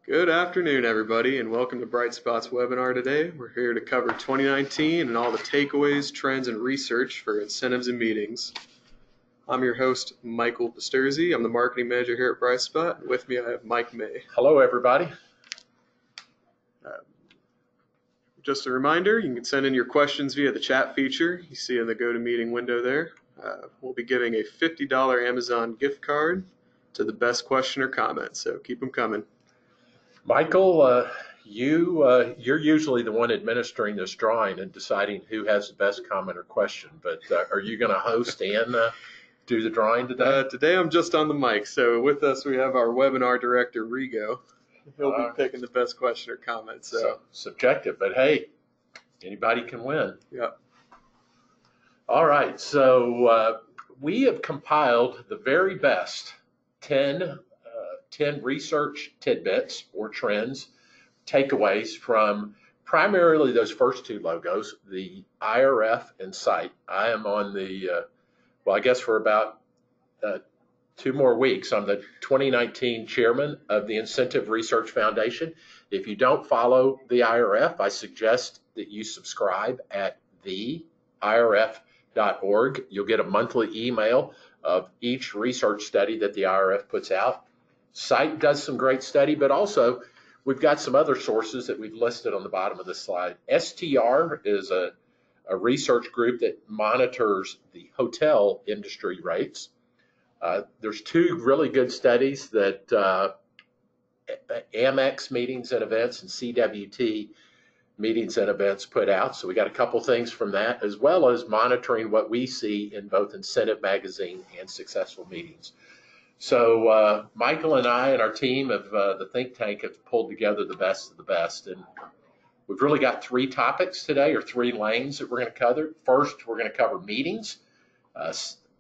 Good afternoon, everybody, and welcome to Bright Spots webinar today. We're here to cover 2019 and all the takeaways, trends, and research for incentives and meetings. I'm your host, Michael Pasterzi. I'm the marketing manager here at Bright Spot. With me, I have Mike May. Hello, everybody. Just a reminder, you can send in your questions via the chat feature you see in the GoToMeeting window there. We'll be giving a $50 Amazon gift card to the best question or comment, so keep them coming. Michael, you're usually the one administering this drawing and deciding who has the best comment or question, but are you going to host and do the drawing today? Today I'm just on the mic, so with us we have our webinar director, Rigo. He'll be picking the best question or comment. So subjective, but hey, anybody can win. Yeah. All right, so we have compiled the very best 10 research tidbits or trends, takeaways from primarily those first two logos, the IRF and SITE. I am on the, I guess for about 2 more weeks, I'm the 2019 chairman of the Incentive Research Foundation. If you don't follow the IRF, I suggest that you subscribe at theirf.org. You'll get a monthly email of each research study that the IRF puts out. SITE does some great study, but also we've got some other sources that we've listed on the bottom of the slide. STR is a research group that monitors the hotel industry rates. There's 2 really good studies that Amex Meetings and Events and CWT Meetings and Events put out. So we got a couple things from that, as well as monitoring what we see in both Incentive Magazine and Successful Meetings. So Michael and I and our team of the think tank have pulled together the best of the best. And we've really got 3 topics today, or 3 lanes that we're going to cover. First, we're going to cover meetings.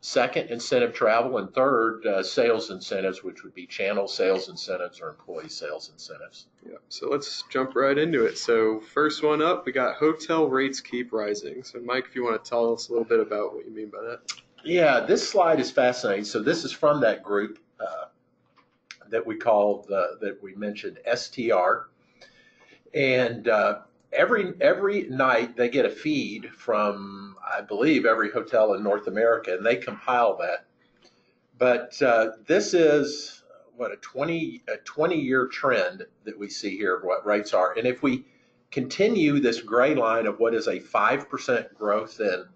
Second, incentive travel. And third, sales incentives, which would be channel sales incentives or employee sales incentives. Yeah, so let's jump right into it. So first one up, we got hotel rates keep rising. So Mike, if you want to tell us a little bit about what you mean by that. Yeah, this slide is fascinating. So this is from that group that we called, that we mentioned, STR. And every night they get a feed from, I believe, every hotel in North America, and they compile that. But this is what a 20-year trend that we see here of what rates are. And if we continue this gray line of what is a 5% growth in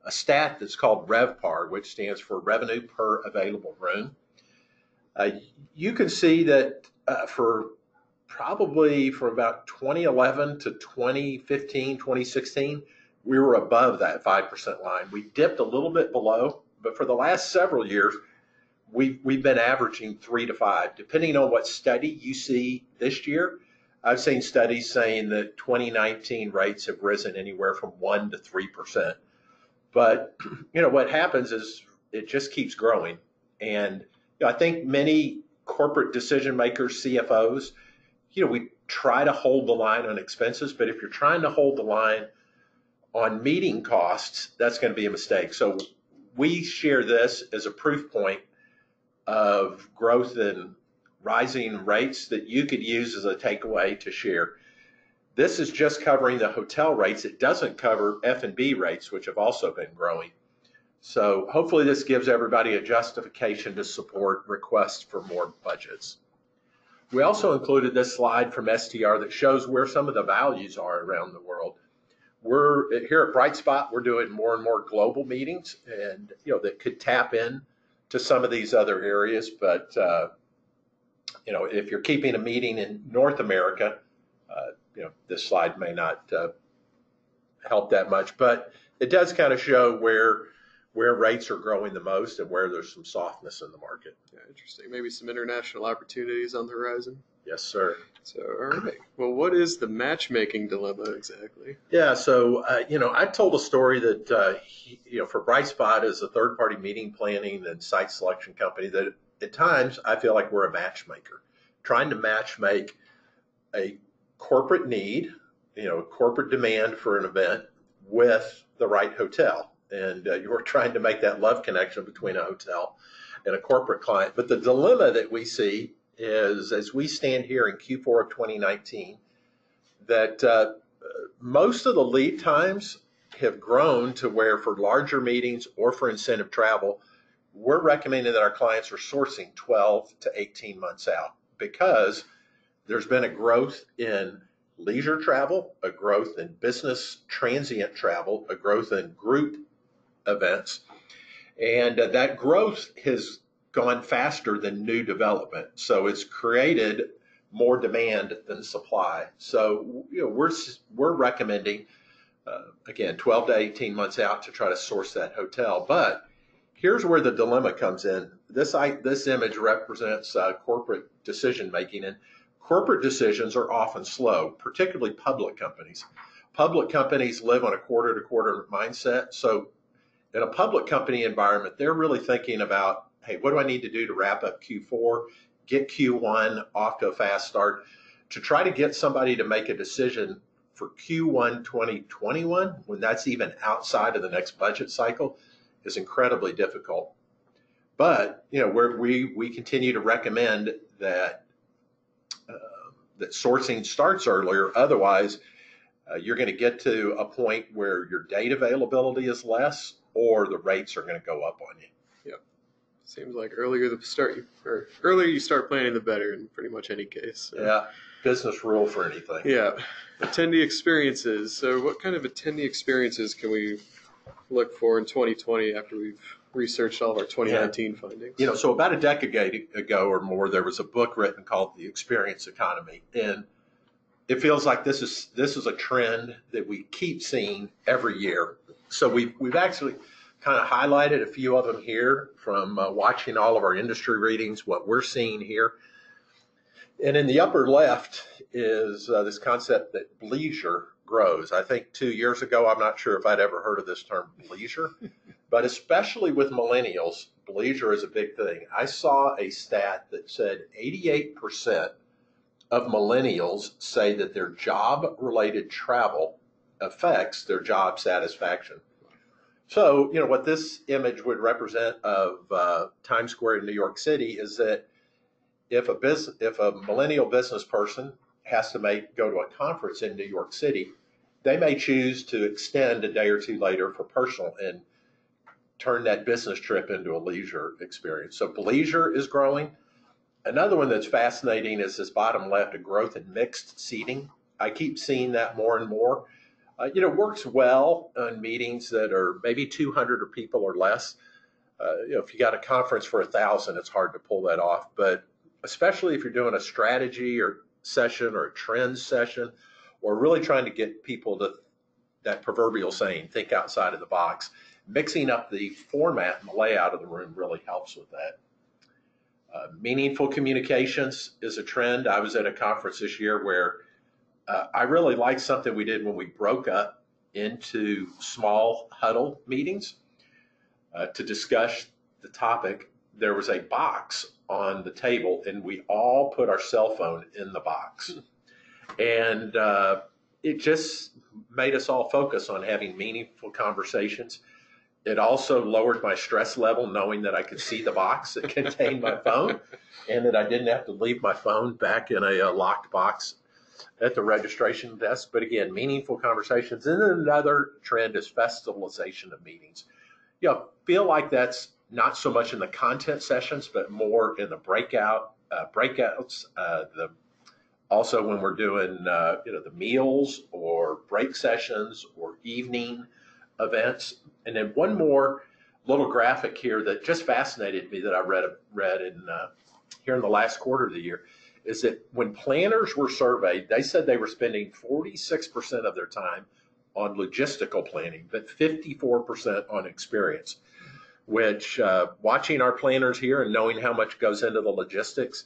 a stat that's called RevPAR, which stands for revenue per available room, you can see that for about 2011 to 2015, 2016, we were above that 5% line. We dipped a little bit below, but for the last several years, we've been averaging 3 to 5, depending on what study you see this year. I've seen studies saying that 2019 rates have risen anywhere from 1 to 3%. But what happens is it just keeps growing. And I think many corporate decision makers, CFOs, we try to hold the line on expenses, but if you're trying to hold the line on meeting costs, that's going to be a mistake. So we share this as a proof point of growth in rising rates that you could use as a takeaway to share. This is just covering the hotel rates. It doesn't cover F&B rates, which have also been growing. So hopefully this gives everybody a justification to support requests for more budgets. We also included this slide from STR that shows where some of the values are around the world. We're here at Bright Spot, we're doing more and more global meetings, and that could tap in to some of these other areas. But if you're keeping a meeting in North America, this slide may not help that much, but it does kind of show where rates are growing the most and where there's some softness in the market. Yeah, interesting. Maybe some international opportunities on the horizon. Yes, sir. So, all right. Well, what is the matchmaking dilemma exactly? Yeah, so, I told a story that, for Bright Spot as a third-party meeting planning and site selection company, that at times I feel like we're a matchmaker, trying to matchmake a corporate need, corporate demand for an event with the right hotel. And you're trying to make that love connection between a hotel and a corporate client. But the dilemma that we see is, as we stand here in Q4 of 2019, that most of the lead times have grown to where for larger meetings or for incentive travel, we're recommending that our clients are sourcing 12 to 18 months out because there's been a growth in leisure travel, a growth in business transient travel, a growth in group events, and that growth has gone faster than new development. So it's created more demand than supply. So we're recommending again 12 to 18 months out to try to source that hotel. But here's where the dilemma comes in. This image represents corporate decision making, and corporate decisions are often slow, particularly public companies. Public companies live on a quarter-to-quarter mindset. So in a public company environment, they're really thinking about, hey, what do I need to do to wrap up Q4, get Q1 off to a fast start? To try to get somebody to make a decision for Q1 2021, when that's even outside of the next budget cycle, is incredibly difficult. But we continue to recommend that that sourcing starts earlier. Otherwise, you're going to get to a point where your date availability is less, or the rates are going to go up on you. Yep. Seems like earlier you start planning, the better in pretty much any case. So. Yeah. Business rule for anything. Yeah. Attendee experiences. So what kind of attendee experiences can we look for in 2020 after we've researched all of our 2019 findings? So about a decade ago or more, there was a book written called The Experience Economy. And it feels like this is a trend that we keep seeing every year. So we've actually kind of highlighted a few of them here from watching all of our industry readings, what we're seeing here. And in the upper left is this concept that leisure grows. I think 2 years ago, I'm not sure if I'd ever heard of this term leisure, but especially with millennials, leisure is a big thing. I saw a stat that said 88% of millennials say that their job-related travel affects their job satisfaction. So, what this image would represent of Times Square in New York City is that if a millennial business person has to go to a conference in New York City, they may choose to extend a day or two later for personal and turn that business trip into a leisure experience. So leisure is growing. Another one that's fascinating is this bottom left, a growth in mixed seating. I keep seeing that more and more. Works well on meetings that are maybe 200 people or less. If you got a conference for 1,000, it's hard to pull that off. But especially if you're doing a strategy or session or a trend session, or really trying to get people to that proverbial saying, think outside of the box, mixing up the format and the layout of the room really helps with that. Meaningful communications is a trend. I was at a conference this year where I really liked something we did when we broke up into small huddle meetings to discuss the topic. There was a box on the table, and we all put our cell phone in the box. And it just made us all focus on having meaningful conversations. It also lowered my stress level knowing that I could see the box that contained my phone and that I didn't have to leave my phone back in a locked box at the registration desk. But again, meaningful conversations. And then another trend is festivalization of meetings. Feel like that's not so much in the content sessions, but more in the breakouts, also when we're doing the meals or break sessions or evening events. And then one more little graphic here that just fascinated me that I read in here in the last quarter of the year is that when planners were surveyed, they said they were spending 46% of their time on logistical planning, but 54% on experience, which watching our planners here and knowing how much goes into the logistics,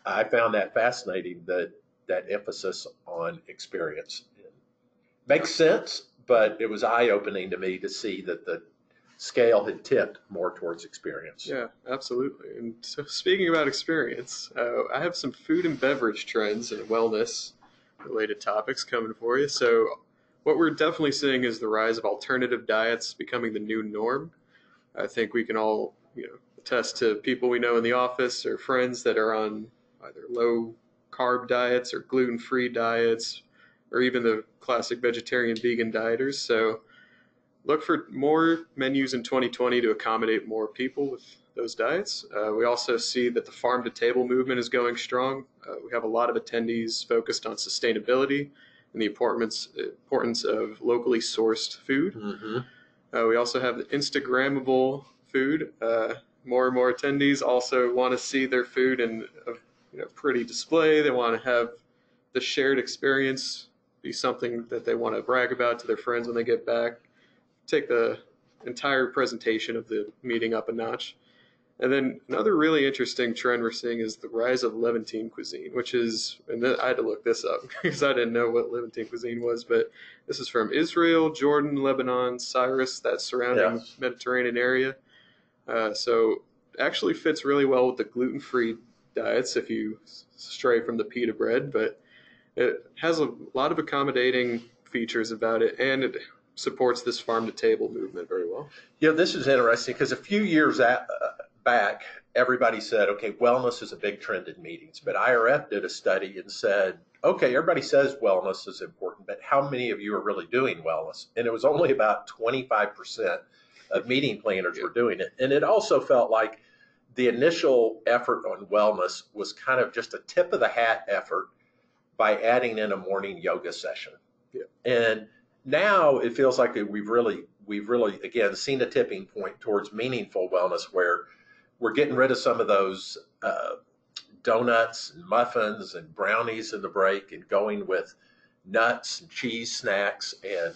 I found that fascinating, that emphasis on experience. Makes sense, but it was eye-opening to me to see that the scale had tipped more towards experience. Yeah, absolutely. And so speaking about experience, I have some food and beverage trends and wellness related topics coming for you. So what we're definitely seeing is the rise of alternative diets becoming the new norm. I think we can all attest to people we know in the office or friends that are on either low carb diets or gluten-free diets, or even the classic vegetarian vegan dieters. So look for more menus in 2020 to accommodate more people with those diets. We also see that the farm to table movement is going strong. We have a lot of attendees focused on sustainability and the importance of locally sourced food. We also have the Instagrammable food. More and more attendees also want to see their food in a pretty display. They want to have the shared experience be something that they want to brag about to their friends when they get back. Take the entire presentation of the meeting up a notch. And then another really interesting trend we're seeing is the rise of Levantine cuisine, which is, and I had to look this up because I didn't know what Levantine cuisine was, but this is from Israel, Jordan, Lebanon, Cyprus, that surrounding Mediterranean area. So actually fits really well with the gluten-free diets if you stray from the pita bread, but it has a lot of accommodating features about it, and it supports this farm-to-table movement very well. This is interesting because a few years back, everybody said, okay, wellness is a big trend in meetings. But IRF did a study and said, okay, everybody says wellness is important, but how many of you are really doing wellness? And it was only about 25% of meeting planners were doing it. And it also felt like the initial effort on wellness was kind of just a tip of the hat effort by adding in a morning yoga session. And now it feels like we've really, again, seen a tipping point towards meaningful wellness where we're getting rid of some of those donuts and muffins and brownies in the break and going with nuts and cheese snacks. And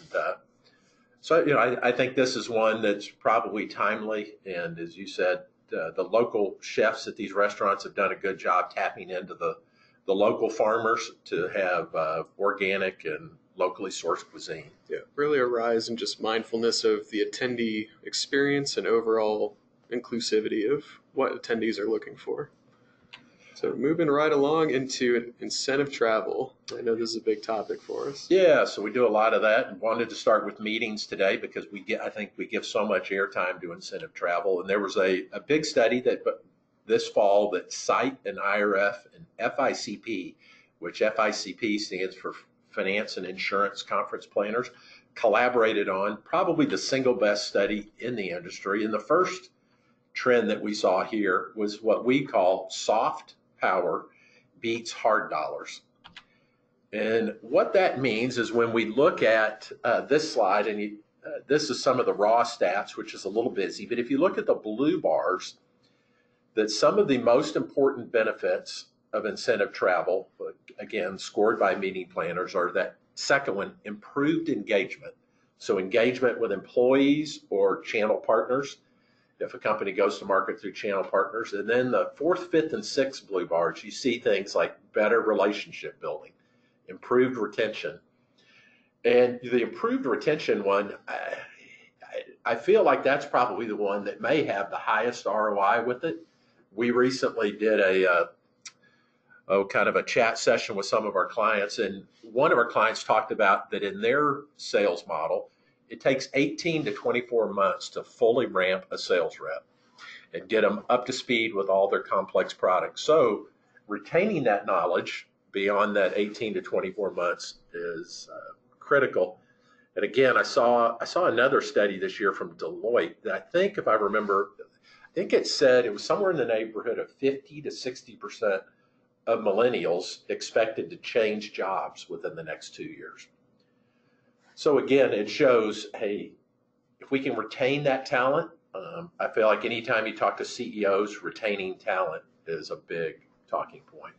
so, I think this is one that's probably timely. And as you said, the local chefs at these restaurants have done a good job tapping into the local farmers to have organic and locally sourced cuisine. Really a rise in just mindfulness of the attendee experience and overall inclusivity of what attendees are looking for. So moving right along into incentive travel. I know this is a big topic for us. So we do a lot of that, and wanted to start with meetings today because I think we give so much airtime to incentive travel. And there was a big study that this fall that CITE and IRF and FICP, which FICP stands for Finance and Insurance Conference Planners, collaborated on, probably the single best study in the industry. And the first trend that we saw here was what we call soft power beats hard dollars. And what that means is when we look at this slide, and this is some of the raw stats, which is a little busy, but if you look at the blue bars, that some of the most important benefits of incentive travel, again, scored by meeting planners, are that second one, improved engagement. So engagement with employees or channel partners, if a company goes to market through channel partners. And then the fourth, fifth, and sixth blue bars, you see things like better relationship building, improved retention. And the improved retention one, I feel like that's probably the one that may have the highest ROI with it. We recently did kind of a chat session with some of our clients, and one of our clients talked about that in their sales model, it takes 18 to 24 months to fully ramp a sales rep and get them up to speed with all their complex products. So retaining that knowledge beyond that 18 to 24 months is critical. And again, I saw another study this year from Deloitte that I think, if I remember, I think it said it was somewhere in the neighborhood of 50 to 60% of millennials expected to change jobs within the next 2 years. So again, it shows, hey, if we can retain that talent, I feel like anytime you talk to CEOs, retaining talent is a big talking point.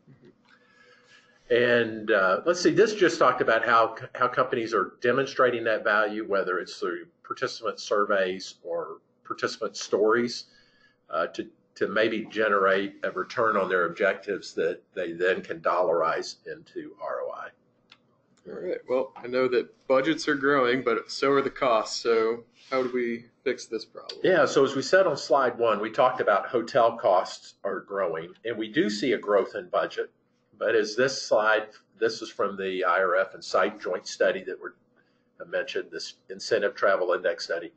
And let's see, this just talked about how companies are demonstrating that value, whether it's through participant surveys or participant stories, to maybe generate a return on their objectives that they then can dollarize into ROI. All right. Well, I know that budgets are growing, but so are the costs. So how do we fix this problem? So as we said on slide 1, we talked about hotel costs are growing, and we do see a growth in budget. But as this slide, this is from the IRF and CITE joint study that I mentioned, this incentive travel index study.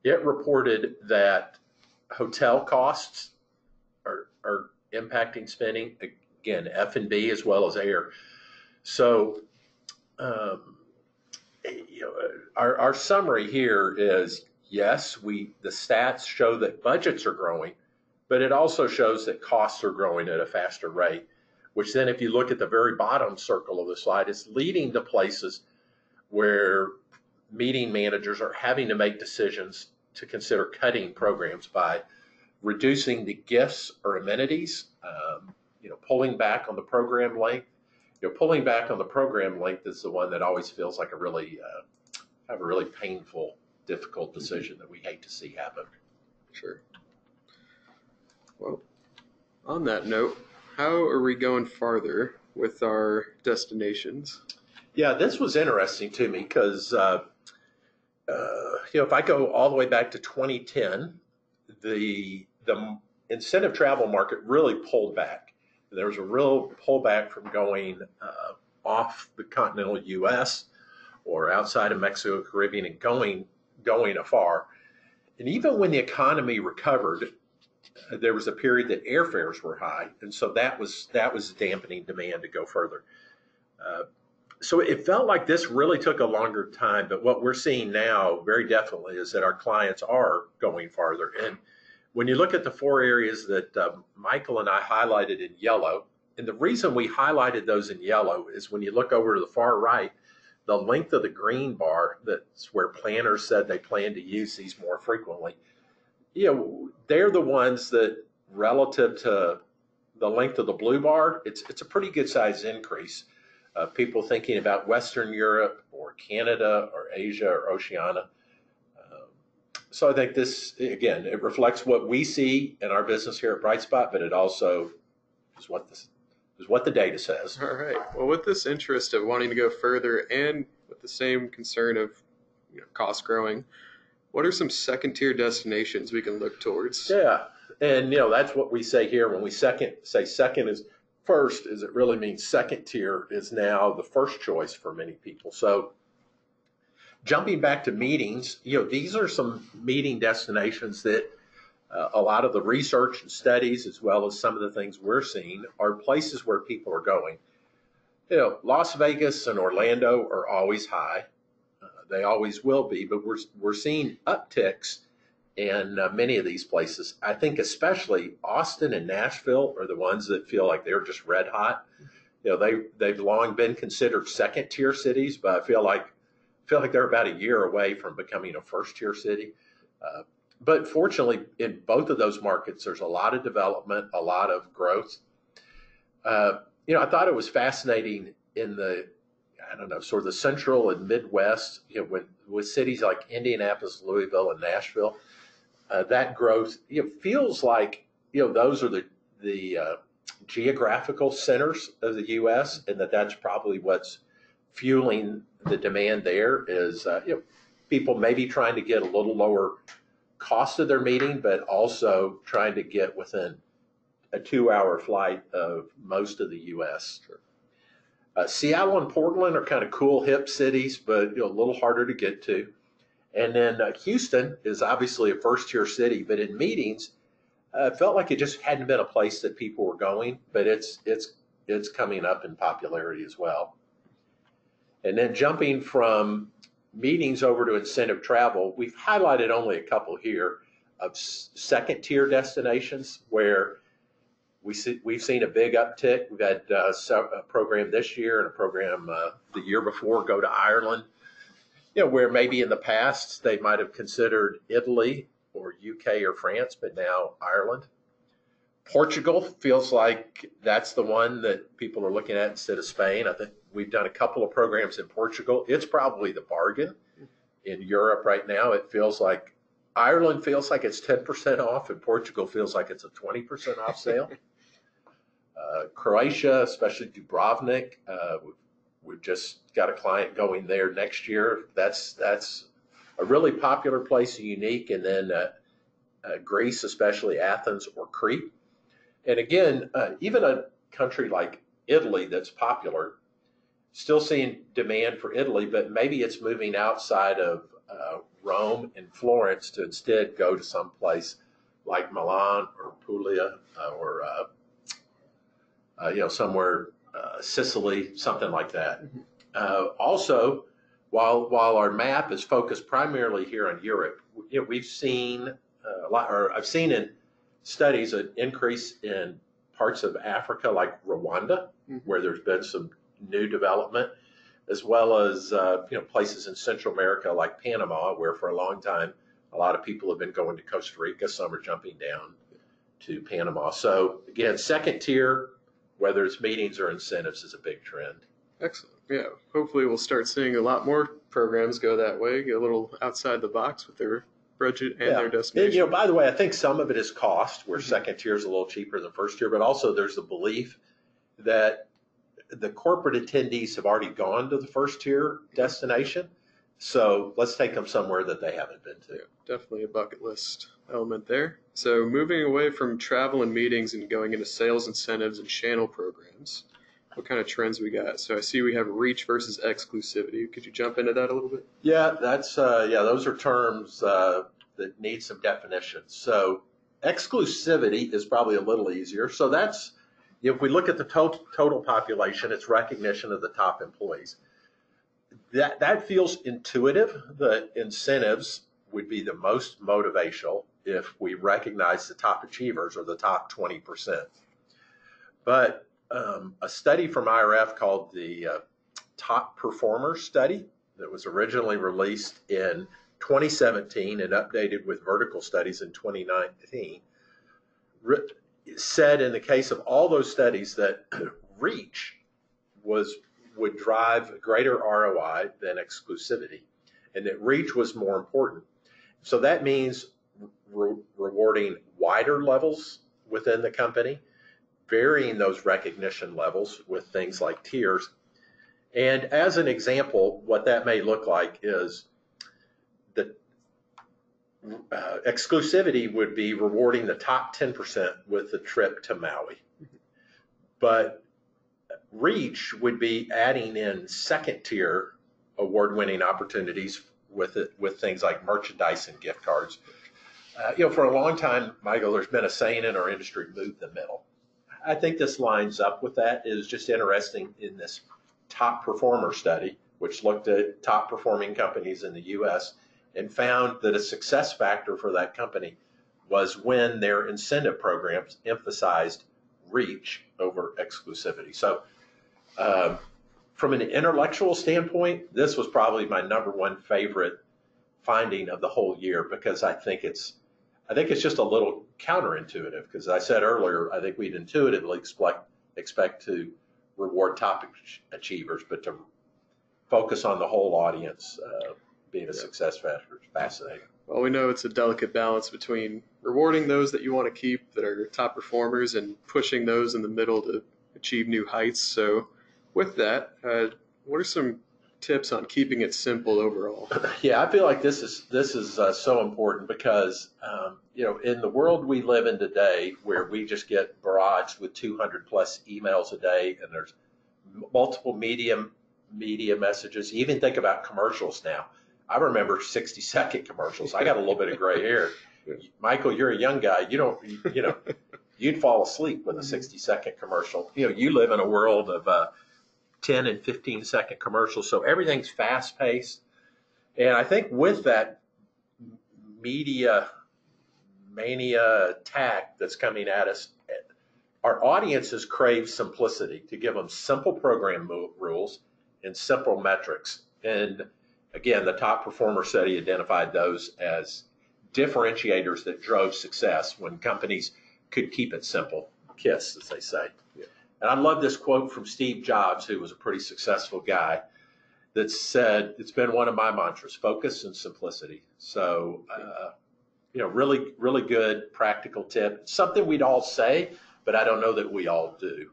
It reported that hotel costs are impacting spending. again, F&B as well as air. So, our summary here is, yes, the stats show that budgets are growing, but it also shows that costs are growing at a faster rate, which then if you look at the very bottom circle of the slide, it's leading to places where meeting managers are having to make decisions to consider cutting programs by reducing the gifts or amenities, pulling back on the program length. Pulling back on the program length is the one that always feels like a really painful, difficult decision that we hate to see happen. Sure. Well, on that note, how are we going farther with our destinations? Yeah, this was interesting to me because, if I go all the way back to 2010, the incentive travel market really pulled back. There was a real pullback from going off the continental U.S. or outside of Mexico, Caribbean, and going afar. And even when the economy recovered, there was a period that airfares were high, and so that was dampening demand to go further. So it felt like this really took a longer time, but what we're seeing now very definitely is that our clients are going farther. And when you look at the four areas that Michael and I highlighted in yellow, and the reason we highlighted those in yellow is when you look over to the far right, the length of the green bar, that's where planners said they plan to use these more frequently. They're the ones that, relative to the length of the blue bar, it's a pretty good size increase. People thinking about Western Europe or Canada or Asia or Oceania. So I think this, again, it reflects what we see in our business here at BrightSpot, but it also is what the data says. All right. Well, with this interest of wanting to go further and with the same concern of cost growing, what are some second-tier destinations we can look towards? Yeah, and that's what we say here when we say second is first, is it really means second tier is now the first choice for many people. So jumping back to meetings, these are some meeting destinations that a lot of the research and studies, as well as some of the things we're seeing, are places where people are going. Las Vegas and Orlando are always high. They always will be, but we're seeing upticks in many of these places. I think especially Austin and Nashville are the ones that feel like they're just red hot. They've long been considered second tier cities, but I feel like they're about a year away from becoming a first tier city. But fortunately, in both of those markets, there's a lot of development, a lot of growth. I thought it was fascinating in sort of the central and Midwest, with cities like Indianapolis, Louisville, and Nashville, that growth, feels like, those are the geographical centers of the U.S., and that's probably what's fueling the demand there is, people maybe trying to get a little lower cost of their meeting, but also trying to get within a 2-hour flight of most of the U.S. Sure. Seattle and Portland are kind of cool, hip cities, but a little harder to get to. And then Houston is obviously a first-tier city, but in meetings, it felt like it just hadn't been a place that people were going, but it's coming up in popularity as well. And then jumping from meetings over to incentive travel, we've highlighted only a couple here of second-tier destinations where we've seen a big uptick. We've had a program this year and a program the year before go to Ireland, where maybe in the past they might have considered Italy or UK or France, but now Ireland. Portugal feels like that's the one that people are looking at instead of Spain. I think we've done a couple of programs in Portugal. It's probably the bargain in Europe right now. It feels like Ireland feels like it's 10% off, and Portugal feels like it's a 20% off sale. Croatia, especially Dubrovnik, we've just got a client going there next year. That's a really popular place, unique. And then Greece, especially Athens or Crete. And again, even a country like Italy that's popular, still seeing demand for Italy, but maybe it's moving outside of Rome and Florence to instead go to some place like Milan or Puglia or somewhere Sicily, something like that. Also, while our map is focused primarily here on Europe, we've seen a lot, or I've seen in studies an increase in parts of Africa like Rwanda, where there's been some new development, as well as places in Central America like Panama, where for a long time a lot of people have been going to Costa Rica. Some are jumping down to Panama. So again, second tier, whether it's meetings or incentives, is a big trend. Excellent. Yeah. Hopefully we'll start seeing a lot more programs go that way, get a little outside the box with their budget and their destination. And, by the way, I think some of it is cost, where second tier is a little cheaper than first tier, but also there's the belief that the corporate attendees have already gone to the first tier destination. So let's take them somewhere that they haven't been to. Yeah, definitely a bucket list element there. So moving away from travel and meetings and going into sales incentives and channel programs, what kind of trends we got? So I see we have reach versus exclusivity. Could you jump into that a little bit? Yeah, those are terms that need some definition. So exclusivity is probably a little easier. So that's, if we look at the total population, it's recognition of the top employees. That feels intuitive. The incentives would be the most motivational if we recognize the top achievers or the top 20%. But a study from IRF called the Top Performer Study, that was originally released in 2017 and updated with vertical studies in 2019, said in the case of all those studies that reach would drive greater ROI than exclusivity, and that reach was more important. So that means rewarding wider levels within the company, varying those recognition levels with things like tiers. And as an example, what that may look like is that exclusivity would be rewarding the top 10% with the trip to Maui. But reach would be adding in second tier award-winning opportunities with things like merchandise and gift cards. For a long time, Michael, there's been a saying in our industry, move the middle. I think this lines up with that. It is just interesting in this top performer study, which looked at top performing companies in the US and found that a success factor for that company was when their incentive programs emphasized reach over exclusivity. So from an intellectual standpoint, this was probably my number one favorite finding of the whole year, because I think it's just a little counterintuitive, because I said earlier, I think we'd intuitively expect to reward top achievers, but to focus on the whole audience being a success factor is fascinating. Well, we know it's a delicate balance between rewarding those that you want to keep that are top performers and pushing those in the middle to achieve new heights. So with that, what are some tips on keeping it simple overall? Yeah, I feel like this is so important, because in the world we live in today, where we just get barraged with 200 plus emails a day, and there's multiple media messages. You even think about commercials now. I remember 60-second commercials. I got a little bit of gray hair. Michael, you're a young guy. You'd fall asleep with a 60-second commercial. You live in a world of 10 and 15-second commercials, so everything's fast-paced. And I think with that media mania attack that's coming at us, our audiences crave simplicity, to give them simple program rules and simple metrics. And again, the Top Performer study identified those as differentiators that drove success when companies could keep it simple. KISS, as they say. Yeah. And I love this quote from Steve Jobs, who was a pretty successful guy, that said, it's been one of my mantras, focus and simplicity. So, really, really good practical tip. Something we'd all say, but I don't know that we all do.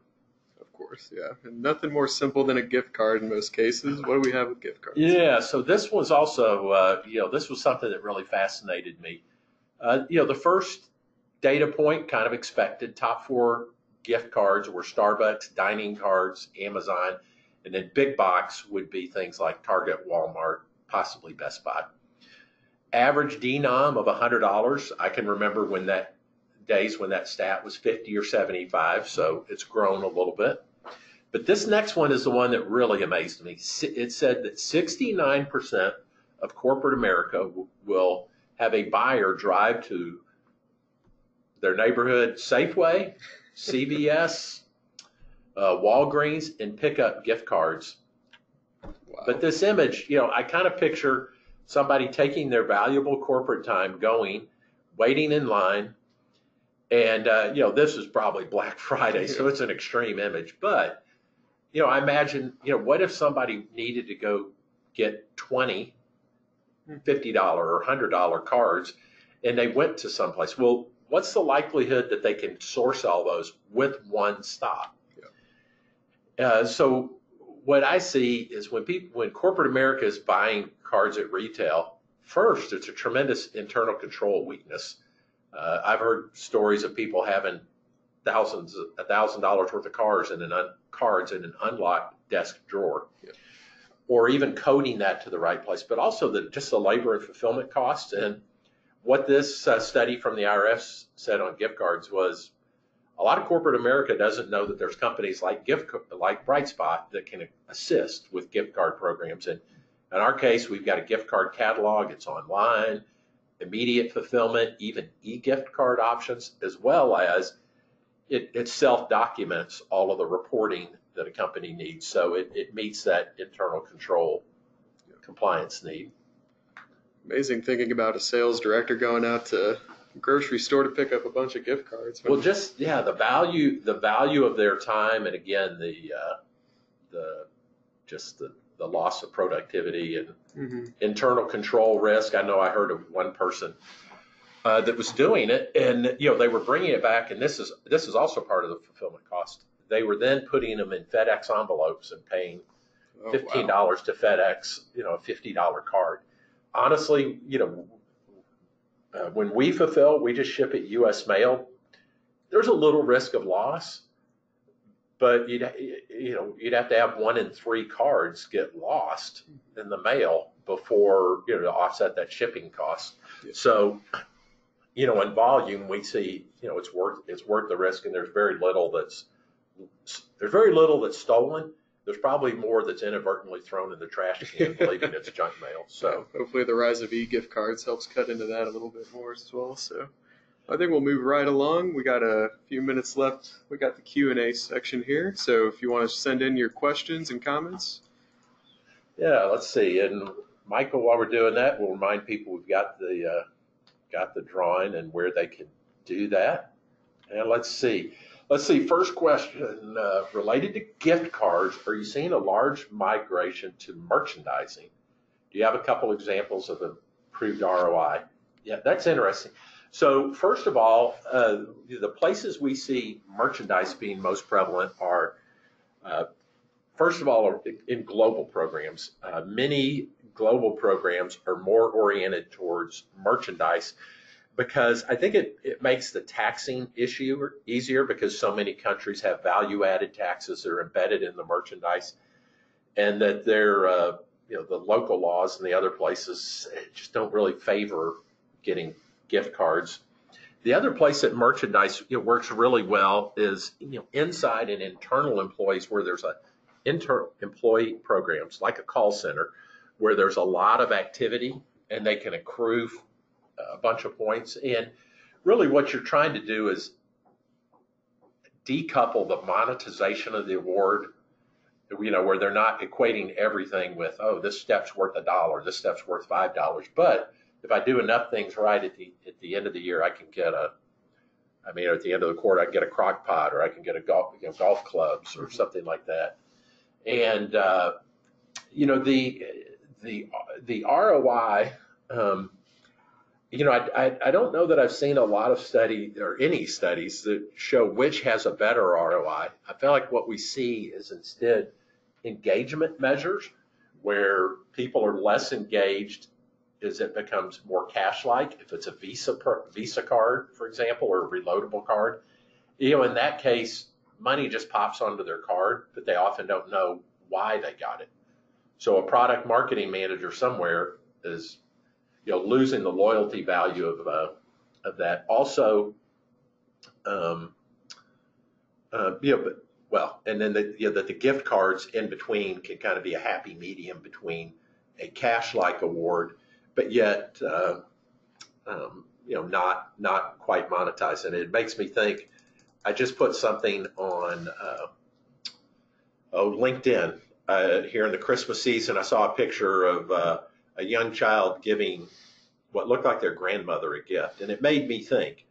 Of course, yeah. And nothing more simple than a gift card in most cases. What do we have with gift cards? Yeah, so this was also, this was something that really fascinated me. The first data point, kind of expected, top 4 gift cards were Starbucks, dining cards, Amazon, and then big box would be things like Target, Walmart, possibly Best Buy. Average denom of $100. I can remember when days when that stat was 50 or 75, so it's grown a little bit. But this next one is the one that really amazed me. It said that 69% of corporate America will have a buyer drive to their neighborhood Safeway, CVS, Walgreens, and pick up gift cards. Wow. But this image, I kind of picture somebody taking their valuable corporate time, going, waiting in line, and this is probably Black Friday, so it's an extreme image. But I imagine, what if somebody needed to go get 20 $50 or $100 cards, and they went to someplace? Well, what's the likelihood that they can source all those with one stop? Yeah. So what I see is when corporate America is buying cards at retail, first, it's a tremendous internal control weakness. I've heard stories of people having $1,000 worth of cards in an unlocked desk drawer, or even coding that to the right place. But also just the labor and fulfillment costs. And what this study from the IRS said on gift cards was, a lot of corporate America doesn't know that there's companies like BrightSpot that can assist with gift card programs. And in our case, we've got a gift card catalog. It's online, immediate fulfillment, even e-gift card options, as well as it self-documents all of the reporting that a company needs. So it meets that internal control compliance need. Amazing thinking about a sales director going out to a grocery store to pick up a bunch of gift cards. Well, the value of their time, and again, the loss of productivity and internal control risk. I know I heard of one person that was doing it, and they were bringing it back, and this is also part of the fulfillment cost. They were then putting them in FedEx envelopes and paying $15 to FedEx, a $50 card. Honestly, when we fulfill, we just ship it U.S. mail. There's a little risk of loss, but you'd have to have 1 in 3 cards get lost in the mail before to offset that shipping cost. Yeah. So, in volume, we see it's worth the risk, and there's very little that's stolen. There's probably more that's inadvertently thrown in the trash can, believing it's junk mail. So hopefully the rise of e-gift cards helps cut into that a little bit more as well. So I think we'll move right along. We got a few minutes left. We got the Q&A section here. So if you want to send in your questions and comments. Yeah, let's see. And Michael, while we're doing that, we'll remind people we've got the drawing and where they can do that. And let's see. First question, related to gift cards, are you seeing a large migration to merchandising? Do you have a couple examples of improved ROI? Yeah, that's interesting. So first of all, the places we see merchandise being most prevalent are, first of all, in global programs. Many global programs are more oriented towards merchandise, because I think it makes the taxing issue easier, because so many countries have value-added taxes that are embedded in the merchandise, and that they're, the local laws in the other places just don't really favor getting gift cards. The other place that merchandise works really well is inside and internal employees, where there's internal employee programs like a call center, where there's a lot of activity and they can accrue a bunch of points. And really what you're trying to do is decouple the monetization of the award, where they're not equating everything with, this step's worth $1, this step's worth $5. But if I do enough things right at the end of the year, I can get at the end of the quarter, I can get a crock pot, or I can get a golf clubs or something like that. And, the ROI, I don't know that I've seen a lot of any studies that show which has a better ROI. I feel like what we see is instead engagement measures, where people are less engaged as it becomes more cash-like. If it's a Visa card, for example, or a reloadable card, in that case, money just pops onto their card, but they often don't know why they got it. So a product marketing manager somewhere is losing the loyalty value of that. Also, But well, and then that the gift cards in between can kind of be a happy medium between a cash-like award, but yet not quite monetized. And it makes me think. I just put something on LinkedIn here in the Christmas season. I saw a picture of a young child giving what looked like their grandmother a gift, and it made me think.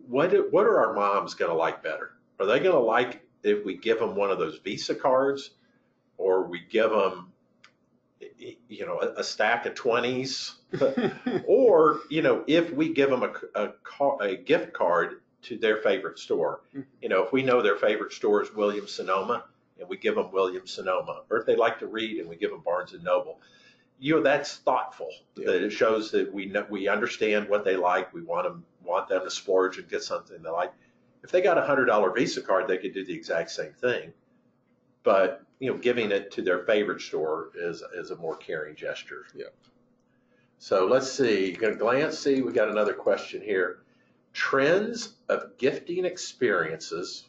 What are our moms going to like better? Are they going to like if we give them one of those Visa cards, or we give them, a stack of 20s, or if we give them a gift card to their favorite store? If we know their favorite store is Williams Sonoma, and we give them Williams Sonoma, or if they like to read and we give them Barnes and Noble. That's thoughtful. Yeah. That it shows that we understand what they like. We want them to splurge and get something they like. If they got a $100 Visa card, they could do the exact same thing. But giving it to their favorite store is a more caring gesture. Yeah. So let's see. You're going to glance. See, we got another question here. Trends of gifting experiences.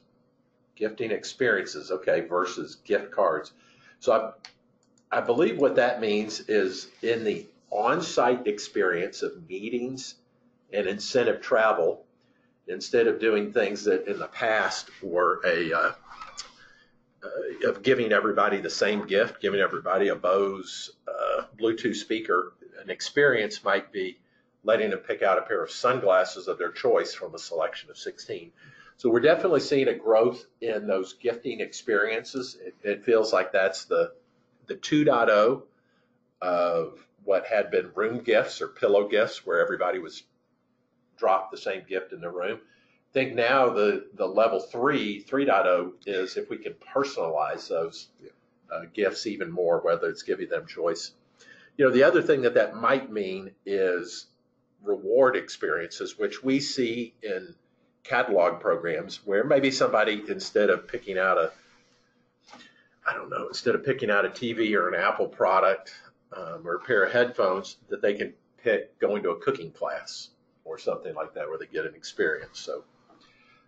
Okay, versus gift cards. So I believe what that means is in the on-site experience of meetings and incentive travel, instead of doing things that in the past were of giving everybody the same gift, giving everybody a Bose Bluetooth speaker. An experience might be letting them pick out a pair of sunglasses of their choice from a selection of 16. So we're definitely seeing a growth in those gifting experiences. It feels like that's the 2.0 of what had been room gifts or pillow gifts, where everybody was dropped the same gift in the room. I think now the level 3.0 is if we can personalize those gifts even more, whether it's giving them choice. The other thing that might mean is reward experiences, which we see in catalog programs, where maybe somebody, instead of picking out a TV or an Apple product or a pair of headphones, that they can pick going to a cooking class or something like that, where they get an experience. So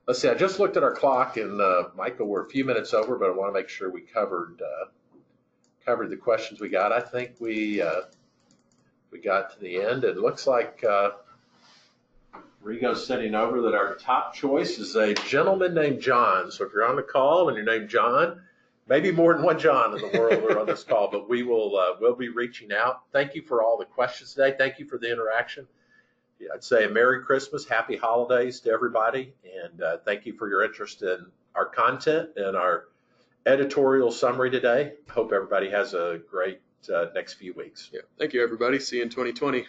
let's see. I just looked at our clock, and Michael, we're a few minutes over, but I want to make sure we covered the questions we got. I think we got to the end. It looks like Rigo's sending over that our top choice is a gentleman named John. So if you're on the call and you're named John, maybe more than one John in the world are on this call, but we'll be reaching out. Thank you for all the questions today. Thank you for the interaction. I'd say a Merry Christmas, Happy Holidays to everybody, and thank you for your interest in our content and our editorial summary today. Hope everybody has a great next few weeks. Yeah. Thank you, everybody. See you in 2020.